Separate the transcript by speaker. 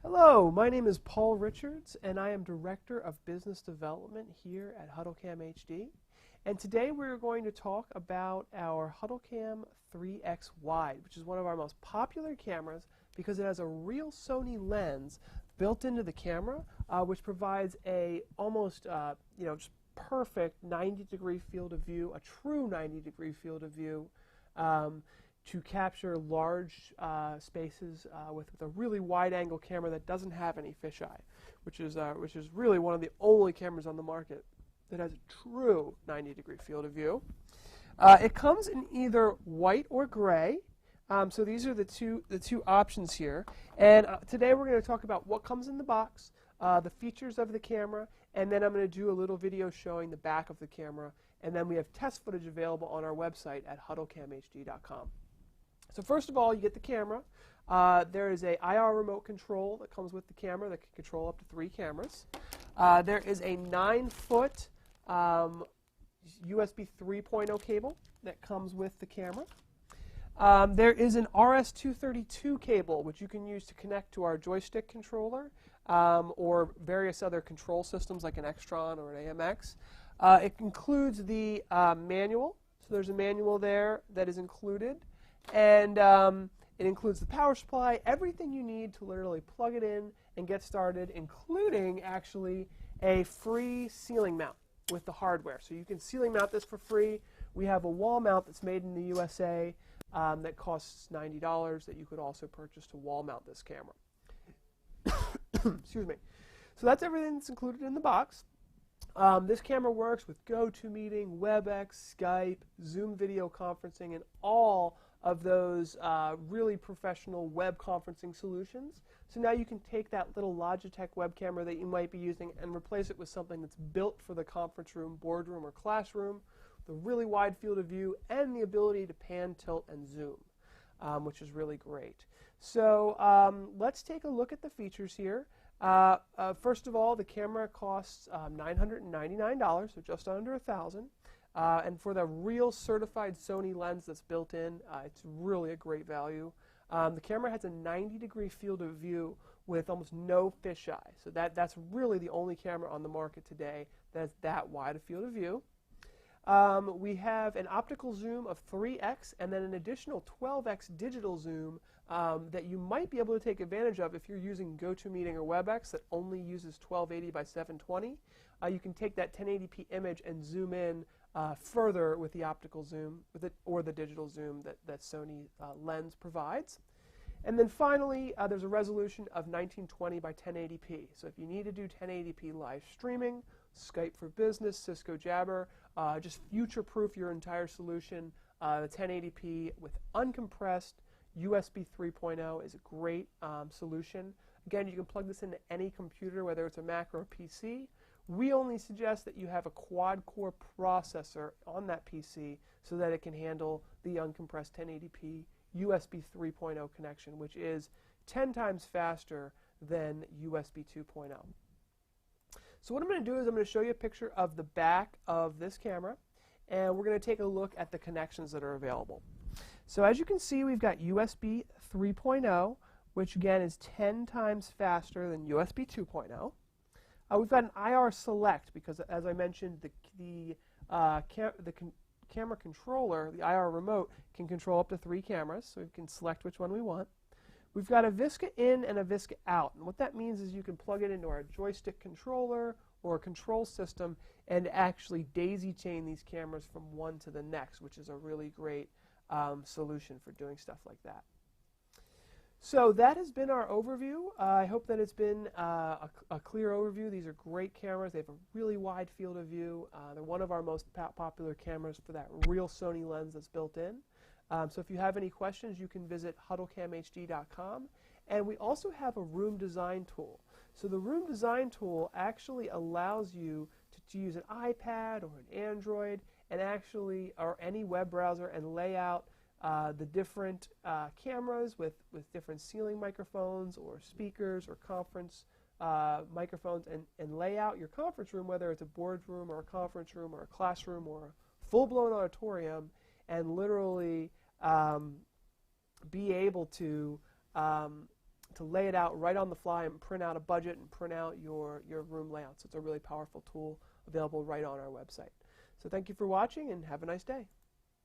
Speaker 1: Hello, my name is Paul Richards, and I am Director of Business Development here at HuddleCamHD. And today we're going to talk about our HuddleCam 3X Wide, which is one of our most popular cameras because it has a real Sony lens built into the camera, which provides a almost, just perfect 90-degree field of view, a true 90-degree field of view, to capture large spaces with a really wide-angle camera that doesn't have any fisheye, which is really one of the only cameras on the market that has a true 90-degree field of view. It comes in either white or gray, so these are the two options here. And today we're going to talk about what comes in the box, the features of the camera, and then I'm going to do a little video showing the back of the camera. And then we have test footage available on our website at HuddleCamHD.com. So first of all, you get the camera. There is a IR remote control that comes with the camera that can control up to 3 cameras. There is a 9-foot USB 3.0 cable that comes with the camera. There is an RS-232 cable, which you can use to connect to our joystick controller or various other control systems like an Extron or an AMX. It includes the manual. So there's a manual there that is included. And it includes the power supply, everything you need to literally plug it in and get started, including actually a free ceiling mount with the hardware. So you can ceiling mount this for free. We have a wall mount that's made in the USA that costs $90 that you could also purchase to wall mount this camera. Excuse me. So that's everything that's included in the box. This camera works with GoToMeeting, WebEx, Skype, Zoom video conferencing, and all of those really professional web conferencing solutions. So now you can take that little Logitech web camera that you might be using and replace it with something that's built for the conference room, boardroom, or classroom, with a really wide field of view and the ability to pan, tilt, and zoom, which is really great. So let's take a look at the features here. First of all, the camera costs $999, so just under $1,000. And for the real certified Sony lens that's built in, it's really a great value. The camera has a 90-degree field of view with almost no fisheye. So that's really the only camera on the market today that has that wide a field of view. We have an optical zoom of 3x and then an additional 12x digital zoom that you might be able to take advantage of if you're using GoToMeeting or WebEx that only uses 1280 by 720. You can take that 1080p image and zoom in further with the optical zoom or the digital zoom that Sony lens provides. And then finally, there's a resolution of 1920 by 1080p. So if you need to do 1080p live streaming, Skype for Business, Cisco Jabber, just future-proof your entire solution, the 1080p with uncompressed USB 3.0 is a great solution. Again, you can plug this into any computer, whether it's a Mac or a PC. We only suggest that you have a quad-core processor on that PC so that it can handle the uncompressed 1080p USB 3.0 connection, which is 10 times faster than USB 2.0. So what I'm going to do is I'm going to show you a picture of the back of this camera, and we're going to take a look at the connections that are available. So as you can see, we've got USB 3.0, which again is 10 times faster than USB 2.0. We've got an IR select because, as I mentioned, the camera controller, the IR remote, can control up to 3 cameras, so we can select which one we want. We've got a Visca in and a Visca out, and what that means is you can plug it into our joystick controller or a control system and actually daisy chain these cameras from one to the next, which is a really great solution for doing stuff like that. So that has been our overview. I hope that it's been a clear overview. These are great cameras. They have a really wide field of view. They're one of our most popular cameras for that real Sony lens that's built in. So if you have any questions, you can visit HuddleCamHD.com. And we also have a room design tool. So the room design tool actually allows you to use an iPad or an Android and actually, or any web browser, and lay out the different cameras with different ceiling microphones or speakers or conference microphones and lay out your conference room, whether it's a boardroom or a conference room or a classroom or a full-blown auditorium, and literally be able to to lay it out right on the fly and print out a budget and print out your room layouts. It's a really powerful tool available right on our website. So thank you for watching and have a nice day.